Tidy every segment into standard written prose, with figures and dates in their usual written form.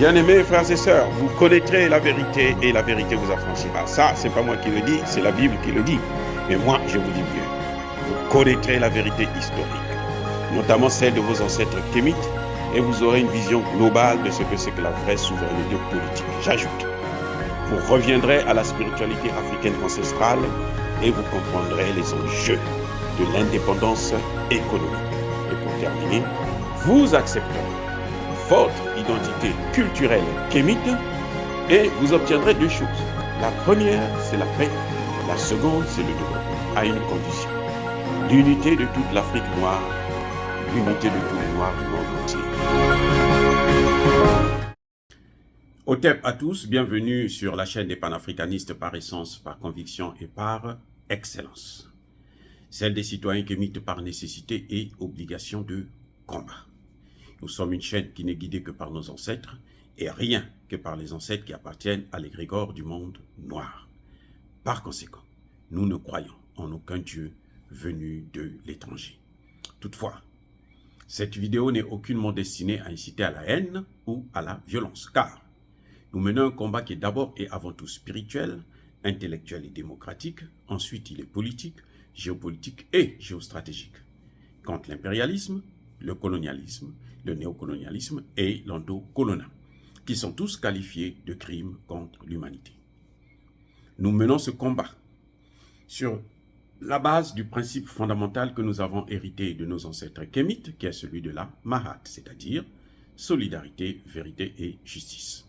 Bien-aimés frères et sœurs, vous connaîtrez la vérité et la vérité vous affranchira. Ça, c'est pas moi qui le dis, c'est la Bible qui le dit. Mais moi, je vous dis mieux. Vous connaîtrez la vérité historique, notamment celle de vos ancêtres kémites, et vous aurez une vision globale de ce que c'est que la vraie souveraineté politique. J'ajoute, vous reviendrez à la spiritualité africaine ancestrale et vous comprendrez les enjeux de l'indépendance économique. Et pour terminer, vous accepterez votre identité culturelle kémite et vous obtiendrez deux choses. La première, c'est la paix. La seconde, c'est le développement, à une condition. L'unité de toute l'Afrique noire, l'unité de tous les Noirs du monde entier. Otep à tous, bienvenue sur la chaîne des panafricanistes par essence, par conviction et par excellence. Celle des citoyens kémites par nécessité et obligation de combat. Nous sommes une chaîne qui n'est guidée que par nos ancêtres et rien que par les ancêtres qui appartiennent à l'égrégore du monde noir. Par conséquent, nous ne croyons en aucun Dieu venu de l'étranger. Toutefois, cette vidéo n'est aucunement destinée à inciter à la haine ou à la violence, car nous menons un combat qui est d'abord et avant tout spirituel, intellectuel et démocratique. Ensuite, il est politique, géopolitique et géostratégique. Contre l'impérialisme, le colonialisme, le néocolonialisme et l'endocoloniat, qui sont tous qualifiés de crimes contre l'humanité. Nous menons ce combat sur la base du principe fondamental que nous avons hérité de nos ancêtres kémites, qui est celui de la Mahat, c'est-à-dire solidarité, vérité et justice.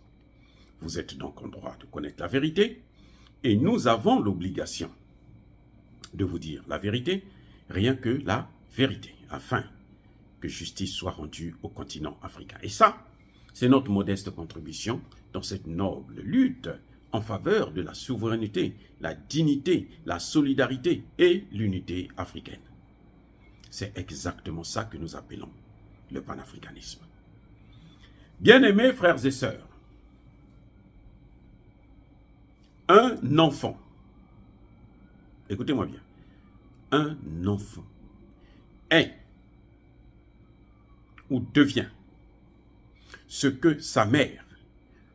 Vous êtes donc en droit de connaître la vérité, et nous avons l'obligation de vous dire la vérité, rien que la vérité, afin que justice soit rendue au continent africain. Et ça, c'est notre modeste contribution dans cette noble lutte en faveur de la souveraineté, la dignité, la solidarité et l'unité africaine. C'est exactement ça que nous appelons le panafricanisme. Bien-aimés frères et sœurs, un enfant, écoutez-moi bien, un enfant est ou devient ce que sa mère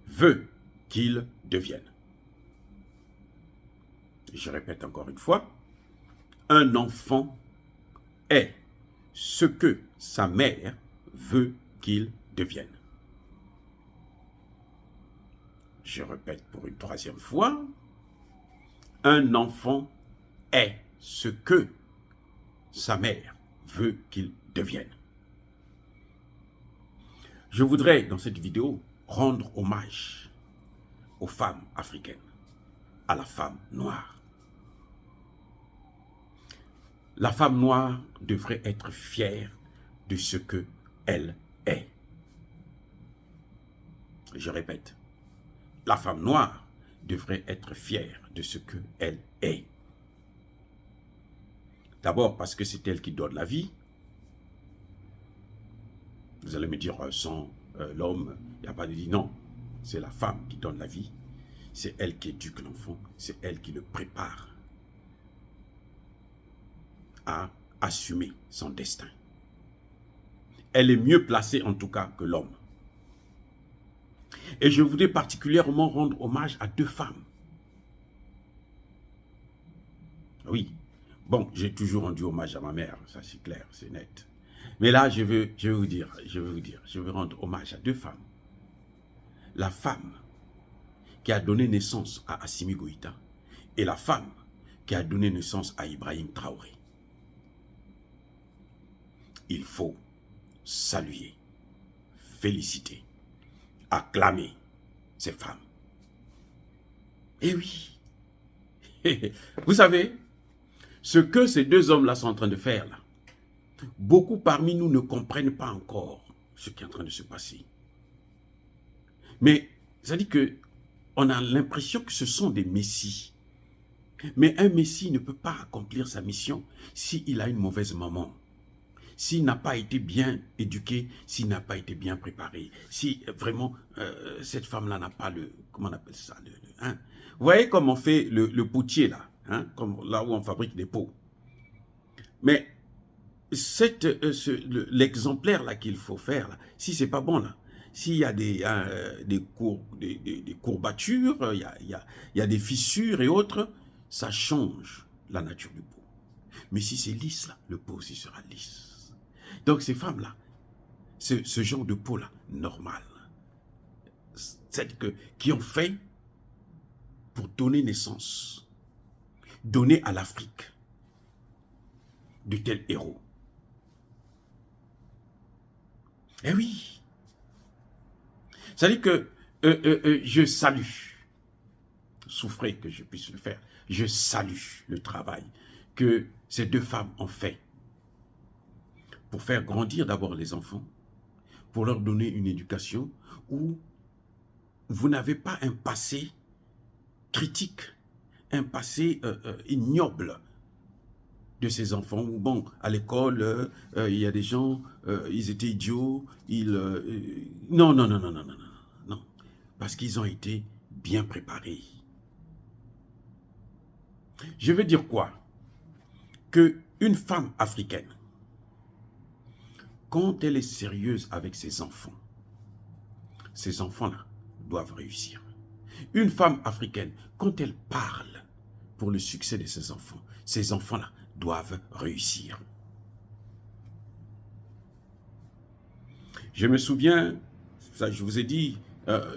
veut qu'il devienne. Je répète encore une fois, un enfant est ce que sa mère veut qu'il devienne. Je répète pour une troisième fois, un enfant est ce que sa mère veut qu'il devienne. Je voudrais, dans cette vidéo, rendre hommage aux femmes africaines, à la femme noire. La femme noire devrait être fière de ce qu'elle est. Je répète, la femme noire devrait être fière de ce qu'elle est. D'abord parce que c'est elle qui donne la vie. Vous allez me dire, sans l'homme, il n'y a pas de vie. Non, c'est la femme qui donne la vie. C'est elle qui éduque l'enfant. C'est elle qui le prépare à assumer son destin. Elle est mieux placée en tout cas que l'homme. Et je voudrais particulièrement rendre hommage à deux femmes. Oui, bon, j'ai toujours rendu hommage à ma mère, ça c'est clair, c'est net. Mais là, je veux rendre hommage à deux femmes. La femme qui a donné naissance à Assimi Goïta et la femme qui a donné naissance à Ibrahim Traoré. Il faut saluer, féliciter, acclamer ces femmes. Et oui, vous savez, ce que ces deux hommes-là sont en train de faire là, beaucoup parmi nous ne comprennent pas encore ce qui est en train de se passer. Mais ça dit que on a l'impression que ce sont des messies. Mais un messie ne peut pas accomplir sa mission s'il a une mauvaise maman, s'il n'a pas été bien éduqué, s'il n'a pas été bien préparé, si vraiment cette femme-là n'a pas le, comment on appelle ça, hein? Vous voyez comme on fait le potier là, hein? Comme là où on fabrique des pots. Mais l'exemplaire là qu'il faut faire, là, si c'est pas bon là, s'il y a des courbatures, il y a des fissures et autres, ça change la nature du pot. Mais si c'est lisse, là, le pot aussi sera lisse. Donc ces femmes-là, ce genre de peau-là, normal, celles qui ont fait pour donner naissance, donner à l'Afrique de tels héros. Eh oui. C'est-à-dire que je salue, souffrez que je puisse le faire, je salue le travail que ces deux femmes ont fait pour faire grandir d'abord les enfants, pour leur donner une éducation où vous n'avez pas un passé critique, un passé ignoble de ces enfants. Où, bon, à l'école, il y a des gens, ils étaient idiots, non, non, non, non, non, non, non, non, parce qu'ils ont été bien préparés. Je veux dire quoi? Qu'une femme africaine, quand elle est sérieuse avec ses enfants-là doivent réussir. Une femme africaine, quand elle parle pour le succès de ses enfants-là doivent réussir. Je me souviens, ça, je vous ai dit,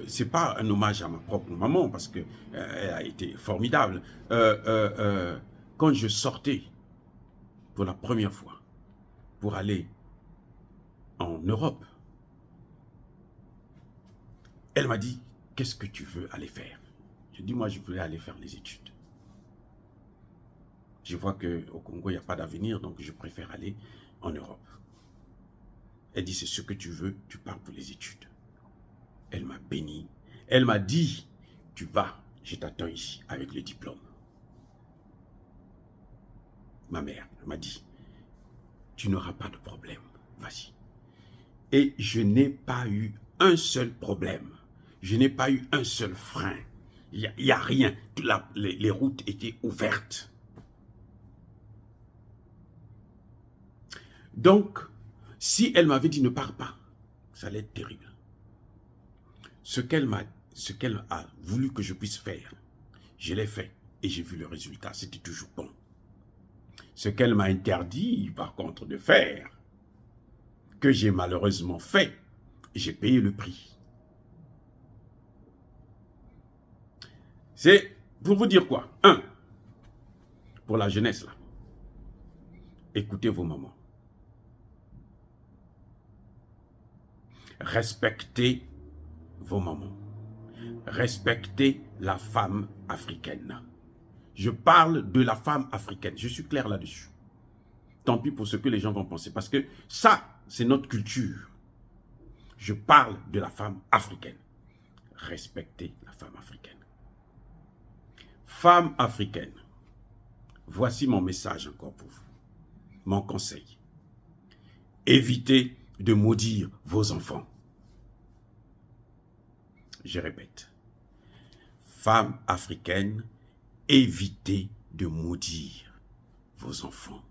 c'est pas un hommage à ma propre maman, parce qu'elle a été formidable. Quand je sortais pour la première fois pour aller en Europe, elle m'a dit, qu'est-ce que tu veux aller faire? Je dis, moi, je voulais aller faire les études. Je vois qu'au Congo, il n'y a pas d'avenir, donc je préfère aller en Europe. Elle dit, c'est ce que tu veux, tu pars pour les études. Elle m'a béni. Elle m'a dit, tu vas, je t'attends ici avec le diplôme. Ma mère m'a dit, tu n'auras pas de problème, vas-y. Et je n'ai pas eu un seul problème. Je n'ai pas eu un seul frein. Il n'y a rien. Les routes étaient ouvertes. Donc, si elle m'avait dit ne pars pas, ça allait être terrible. Ce qu'elle a voulu que je puisse faire, je l'ai fait et j'ai vu le résultat. C'était toujours bon. Ce qu'elle m'a interdit, par contre, de faire, que j'ai malheureusement fait, j'ai payé le prix. C'est pour vous dire quoi? Pour la jeunesse, là, écoutez vos mamans. Respectez vos mamans. Respectez la femme africaine. Je parle de la femme africaine. Je suis clair là-dessus. Tant pis pour ce que les gens vont penser. Parce que ça, c'est notre culture. Je parle de la femme africaine. Respectez la femme africaine. Femme africaine, voici mon message encore pour vous. Mon conseil. Évitez de maudire vos enfants. Je répète. Femme africaine, évitez de maudire vos enfants.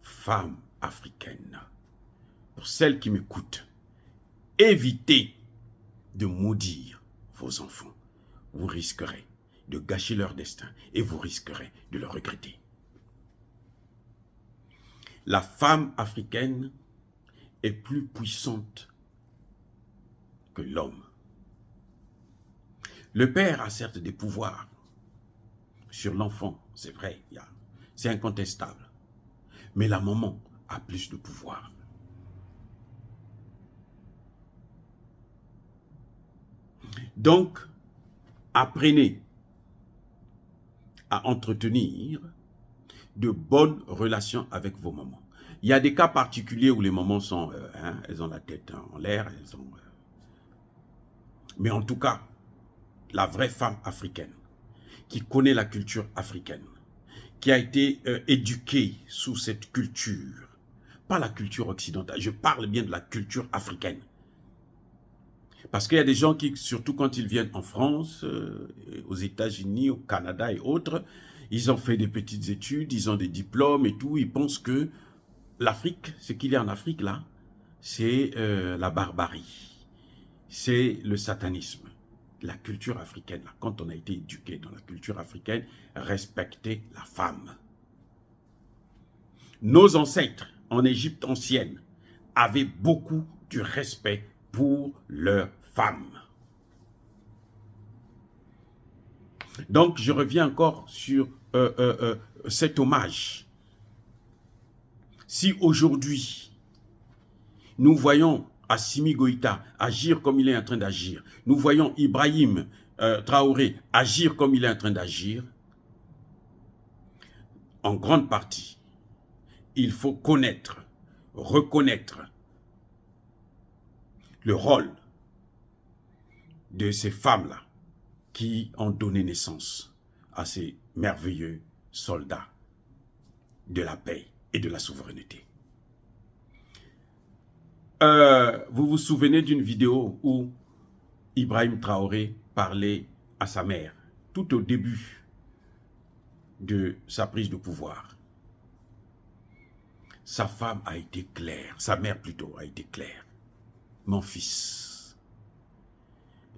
Femme africaine, pour celles qui m'écoutent, évitez de maudire vos enfants. Vous risquerez de gâcher leur destin et vous risquerez de le regretter. La femme africaine est plus puissante que l'homme. Le père a certes des pouvoirs sur l'enfant, c'est vrai, c'est incontestable. Mais la maman a plus de pouvoir. Donc, apprenez à entretenir de bonnes relations avec vos mamans. Il y a des cas particuliers où les mamans sont, elles ont la tête en l'air, mais en tout cas, la vraie femme africaine, qui connaît la culture africaine, qui a été éduquée sous cette culture, pas la culture occidentale, je parle bien de la culture africaine. Parce qu'il y a des gens qui, surtout quand ils viennent en France, aux États-Unis, au Canada et autres, ils ont fait des petites études, ils ont des diplômes et tout, ils pensent que l'Afrique, ce qu'il y a en Afrique là, c'est la barbarie, c'est le satanisme. La culture africaine, quand on a été éduqué dans la culture africaine, respecter la femme. Nos ancêtres en Égypte ancienne avaient beaucoup du respect pour leurs femmes. Donc, je reviens encore sur cet hommage. Si aujourd'hui, nous voyons Assimi Goïta agir comme il est en train d'agir, nous voyons Ibrahim Traoré agir comme il est en train d'agir, en grande partie, il faut connaître, reconnaître le rôle de ces femmes-là qui ont donné naissance à ces merveilleux soldats de la paix et de la souveraineté. Vous vous souvenez d'une vidéo où Ibrahim Traoré parlait à sa mère, tout au début de sa prise de pouvoir. Sa femme a été claire, sa mère plutôt a été claire. Mon fils,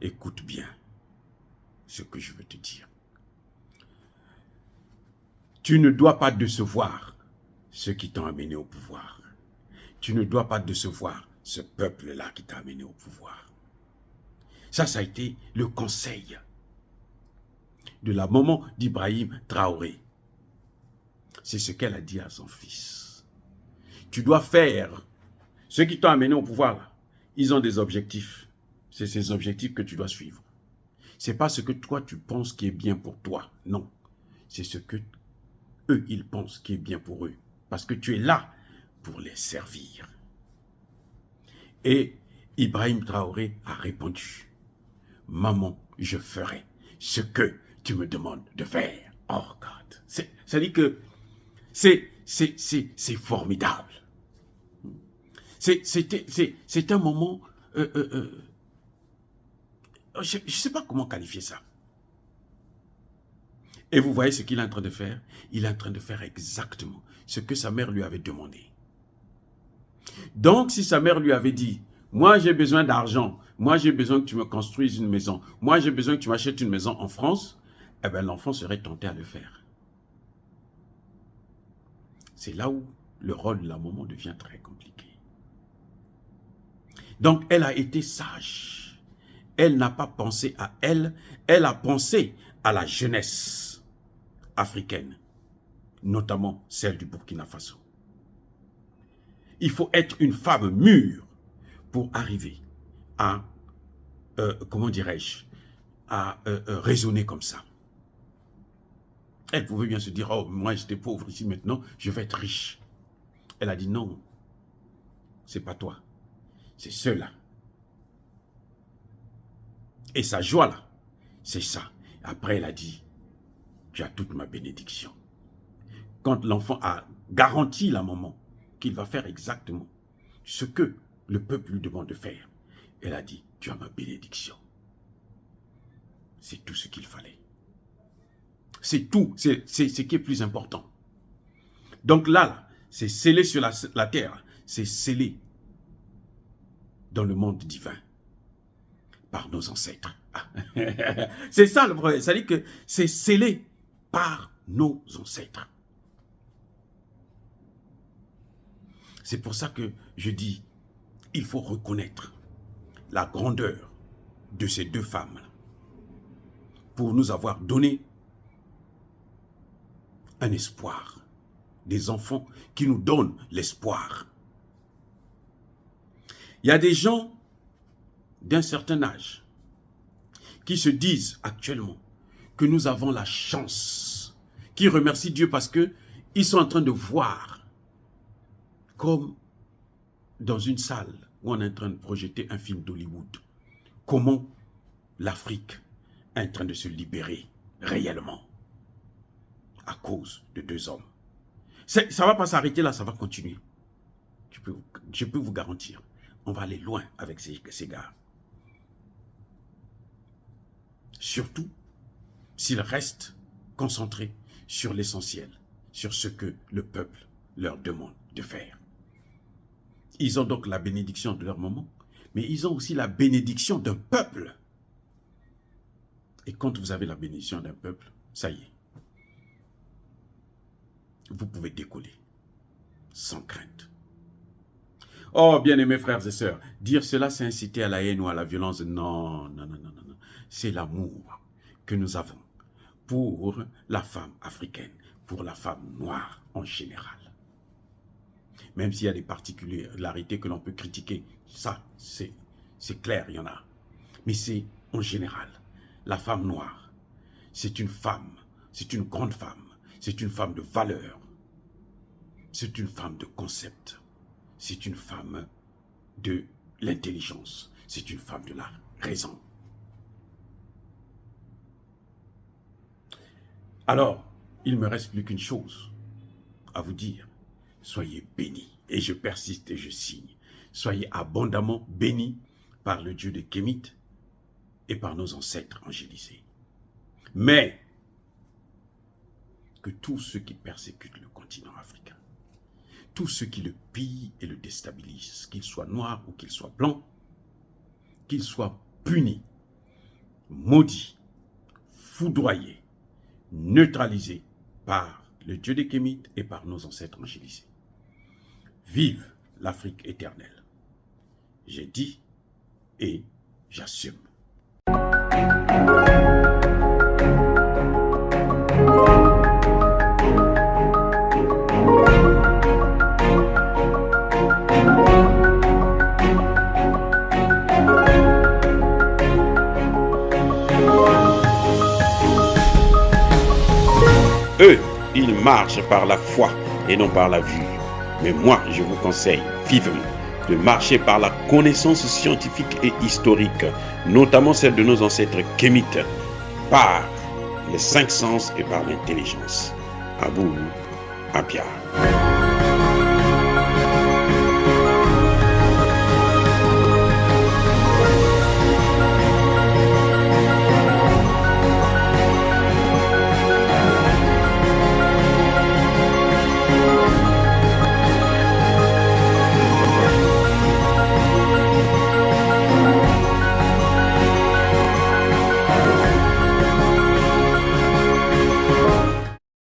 écoute bien ce que je veux te dire. Tu ne dois pas décevoir ceux qui t'ont amené au pouvoir. Tu ne dois pas décevoir ce peuple-là qui t'a amené au pouvoir. Ça a été le conseil de la maman d'Ibrahim Traoré. C'est ce qu'elle a dit à son fils. Tu dois faire, ceux qui t'ont amené au pouvoir, là, ils ont des objectifs. C'est ces objectifs que tu dois suivre. Ce n'est pas ce que toi tu penses qui est bien pour toi, non. C'est ce que eux, ils pensent qui est bien pour eux. Parce que tu es là pour les servir. Et Ibrahim Traoré a répondu, maman, je ferai ce que tu me demandes de faire. Oh God, c'est-à-dire que c'est formidable. C'est un moment, je ne sais pas comment qualifier ça. Et vous voyez ce qu'il est en train de faire? Il est en train de faire exactement ce que sa mère lui avait demandé. Donc, si sa mère lui avait dit, moi j'ai besoin d'argent, moi j'ai besoin que tu me construises une maison, moi j'ai besoin que tu m'achètes une maison en France, eh bien l'enfant serait tenté à le faire. C'est là où le rôle de la maman devient très compliqué. Donc, elle a été sage. Elle n'a pas pensé à elle, elle a pensé à la jeunesse africaine, notamment celle du Burkina Faso. Il faut être une femme mûre pour arriver à, comment dirais-je, à raisonner comme ça. Elle pouvait bien se dire, oh, moi j'étais pauvre ici, maintenant je vais être riche. Elle a dit non, c'est pas toi, c'est ceux-là. Et sa joie là, c'est ça. Après elle a dit, tu as toute ma bénédiction. Quand l'enfant a garanti la maman qu'il va faire exactement ce que le peuple lui demande de faire, elle a dit, tu as ma bénédiction. C'est tout ce qu'il fallait. C'est tout, c'est ce qui est plus important. Donc là c'est scellé sur la terre, c'est scellé dans le monde divin par nos ancêtres. C'est ça le problème, c'est-à-dire que c'est scellé par nos ancêtres. C'est pour ça que je dis, il faut reconnaître la grandeur de ces deux femmes pour nous avoir donné un espoir, des enfants qui nous donnent l'espoir. Il y a des gens d'un certain âge qui se disent actuellement que nous avons la chance, qui remercient Dieu parce qu'ils sont en train de voir, comme dans une salle où on est en train de projeter un film d'Hollywood, comment l'Afrique est en train de se libérer réellement à cause de deux hommes. Ça ne va pas s'arrêter là, ça va continuer. Je peux vous garantir, on va aller loin avec ces gars. Surtout s'ils restent concentrés sur l'essentiel, sur ce que le peuple leur demande de faire. Ils ont donc la bénédiction de leur maman, mais ils ont aussi la bénédiction d'un peuple. Et quand vous avez la bénédiction d'un peuple, ça y est, vous pouvez décoller sans crainte. Oh, bien-aimés frères et sœurs, dire cela, c'est inciter à la haine ou à la violence. Non, non, non, non, non, non. C'est l'amour que nous avons pour la femme africaine, pour la femme noire en général. Même s'il y a des particularités que l'on peut critiquer, ça, c'est clair, il y en a. Mais c'est en général, la femme noire, c'est une femme, c'est une grande femme, c'est une femme de valeur, c'est une femme de concept. C'est une femme de l'intelligence. C'est une femme de la raison. Alors, il ne me reste plus qu'une chose à vous dire. Soyez bénis. Et je persiste et je signe. Soyez abondamment bénis par le Dieu de Kémit et par nos ancêtres angélisés. Mais que tous ceux qui persécutent le continent africain, tous ceux qui le pillent et le déstabilisent, qu'ils soient noirs ou qu'ils soient blancs, qu'ils soient punis, maudits, foudroyés, neutralisés par le Dieu des Kémites et par nos ancêtres angélisés. Vive l'Afrique éternelle. J'ai dit et j'assume. Eux, ils marchent par la foi et non par la vue. Mais moi, je vous conseille vivement de marcher par la connaissance scientifique et historique, notamment celle de nos ancêtres kémites, par les 5 sens et par l'intelligence. Abou Abia.